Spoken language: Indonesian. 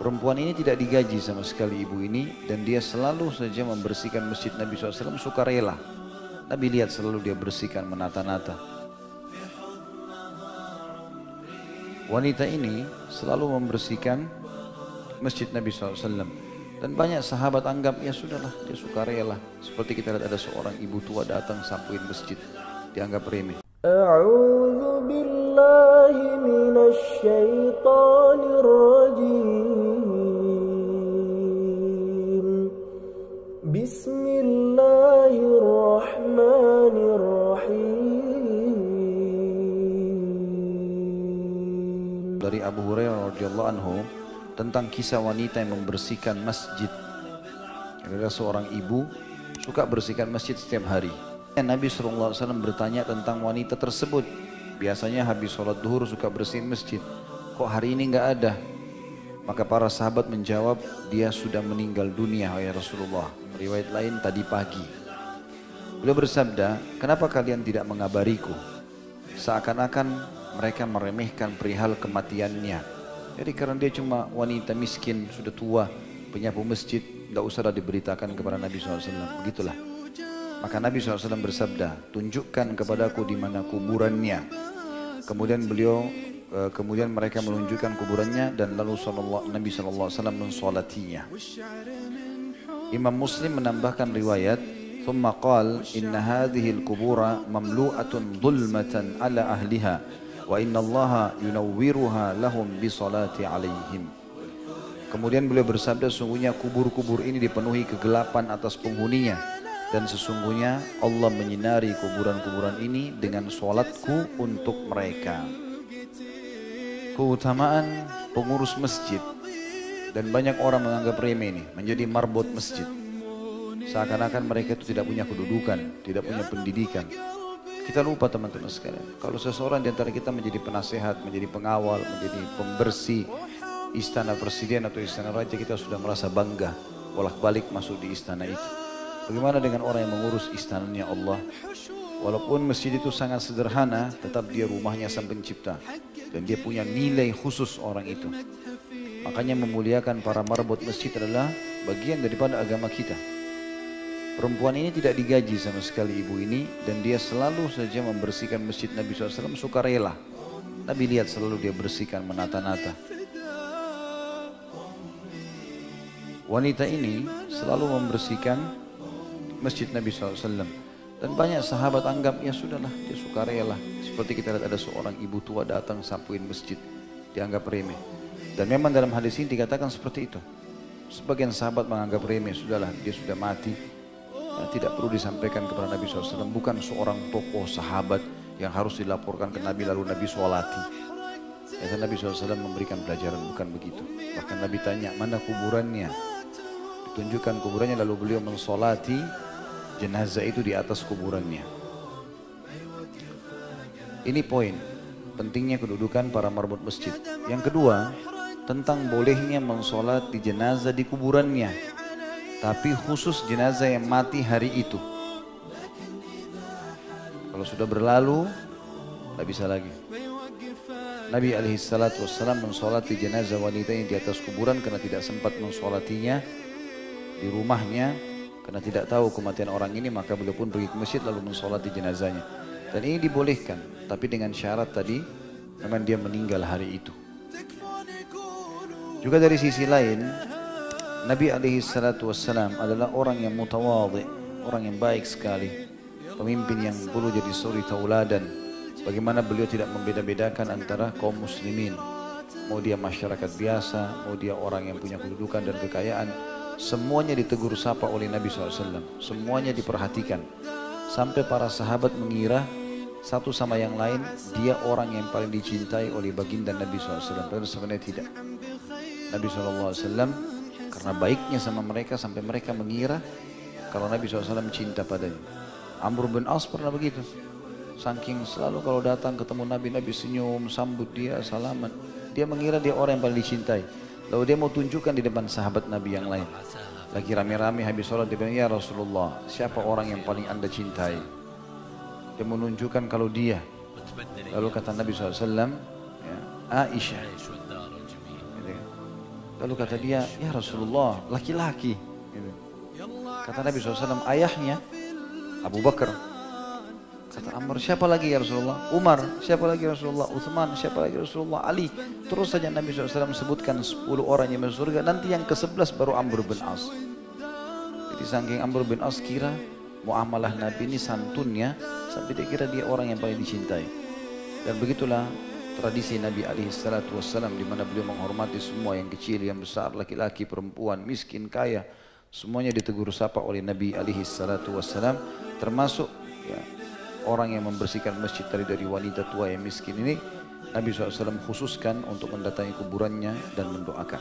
Perempuan ini tidak digaji sama sekali ibu ini dan dia selalu saja membersihkan masjid Nabi SAW sukarela. Nabi lihat selalu dia bersihkan, menata-nata. Wanita ini selalu membersihkan masjid Nabi SAW. Dan banyak sahabat anggap ya sudahlah dia sukarela. Seperti kita lihat ada seorang ibu tua datang sapuin masjid, dianggap remeh. A'udzu billahi minasy syaithanir rajim. Bismillahirrahmanirrahim. Dari Abu Hurairah radhiyallahu anhu tentang kisah wanita yang membersihkan masjid. Ada seorang ibu suka bersihkan masjid setiap hari. Nabi SAW bertanya tentang wanita tersebut. Biasanya habis sholat duhur suka bersihin masjid. Kok hari ini nggak ada? Maka para sahabat menjawab, dia sudah meninggal dunia ya Rasulullah. Riwayat lain tadi pagi. Beliau bersabda, kenapa kalian tidak mengabariku? Seakan-akan mereka meremehkan perihal kematiannya. Jadi karena dia cuma wanita miskin, sudah tua, penyapu masjid, nggak usahlah diberitakan kepada Nabi SAW. Begitulah. Maka Nabi SAW bersabda, tunjukkan kepadaku di mana kuburannya. Kemudian mereka menunjukkan kuburannya dan lalu Nabi SAW mensolatinya. Imam Muslim menambahkan riwayat, ثم قال إن هذه القبور مملوءة ظلمة على أهلها وإن الله ينورها لهم بصلاة عليهم. Kemudian beliau bersabda, sungguhnya kubur-kubur ini dipenuhi kegelapan atas penghuninya. Dan sesungguhnya Allah menyinari kuburan-kuburan ini dengan sholatku untuk mereka. Keutamaan pengurus masjid. Dan banyak orang menganggap remeh ini, menjadi marbot masjid. Seakan-akan mereka itu tidak punya kedudukan, tidak punya pendidikan. Kita lupa teman-teman sekalian. Kalau seseorang di antara kita menjadi penasehat, menjadi pengawal, menjadi pembersih istana presiden atau istana raja, kita sudah merasa bangga bolak-balik masuk di istana itu. Bagaimana dengan orang yang mengurus istananya Allah? Walaupun masjid itu sangat sederhana, tetap dia rumahnya sang pencipta. Dan dia punya nilai khusus orang itu. Makanya memuliakan para marbot masjid adalah bagian daripada agama kita. Perempuan ini tidak digaji sama sekali ibu ini. Dan dia selalu saja membersihkan masjid Nabi SAW sukarela. Nabi lihat selalu dia bersihkan, menata-nata. Wanita ini selalu membersihkan masjid Nabi SAW. Dan banyak sahabat anggap ya sudahlah dia sukarela. Seperti kita lihat ada seorang ibu tua datang sapuin masjid, dianggap remeh. Dan memang dalam hadis ini dikatakan seperti itu. Sebagian sahabat menganggap remeh, sudahlah dia sudah mati, ya, tidak perlu disampaikan kepada Nabi SAW. Bukan seorang tokoh sahabat yang harus dilaporkan ke Nabi lalu Nabi sholati. Ya, Nabi SAW memberikan pelajaran, bukan begitu. Bahkan Nabi tanya, mana kuburannya? Ditunjukkan kuburannya lalu beliau mensolati jenazah itu di atas kuburannya. Ini poin pentingnya kedudukan para marbot masjid. Yang kedua, tentang bolehnya mensolat di jenazah di kuburannya, tapi khusus jenazah yang mati hari itu. Kalau sudah berlalu, tidak bisa lagi. Nabi SAW mensolati jenazah wanita ini di atas kuburan karena tidak sempat mensolatinya di rumahnya. Karena tidak tahu kematian orang ini, maka beliau pun pergi ke masjid lalu mensolati jenazahnya. Dan ini dibolehkan, tapi dengan syarat tadi, memang dia meninggal hari itu. Juga dari sisi lain, Nabi SAW adalah orang yang mutawadhi, orang yang baik sekali. Pemimpin yang perlu jadi suri tauladan. Bagaimana beliau tidak membeda-bedakan antara kaum muslimin. Mau dia masyarakat biasa, mau dia orang yang punya kedudukan dan kekayaan. Semuanya ditegur sapa oleh Nabi SAW. Semuanya diperhatikan. Sampai para sahabat mengira satu sama yang lain, dia orang yang paling dicintai oleh baginda Nabi SAW. Padahal sebenarnya tidak. Nabi SAW karena baiknya sama mereka sampai mereka mengira kalau Nabi SAW cinta padanya. Amr bin As pernah begitu. Saking selalu kalau datang ketemu Nabi, Nabi senyum, sambut dia, salaman. Dia mengira dia orang yang paling dicintai. Lalu dia mau tunjukkan di depan sahabat Nabi yang lain. Lagi rame-rame habis sholat, dia bilang, ya Rasulullah, siapa orang yang paling anda cintai? Dia menunjukkan kalau dia. Lalu kata Nabi SAW, ya, Aisyah. Lalu kata dia, ya Rasulullah, laki-laki. Gitu. Kata Nabi SAW, ayahnya Abu Bakar. Kata Amr, siapa lagi ya Rasulullah? Umar, siapa lagi ya Rasulullah? Uthman, siapa lagi ya Rasulullah? Ali. Terus saja Nabi SAW sebutkan 10 orang yang masuk surga. Nanti yang ke-11 baru Amr bin As. Jadi saking Amr bin As kira muamalah Nabi ini santunnya, sampai dia kira dia orang yang paling dicintai. Dan begitulah tradisi Nabi SAW, di mana beliau menghormati semua, yang kecil, yang besar, laki-laki, perempuan, miskin, kaya. Semuanya ditegur sapa oleh Nabi SAW, termasuk ya, orang yang membersihkan masjid dari wanita tua yang miskin ini. Nabi SAW khususkan untuk mendatangi kuburannya dan mendoakan.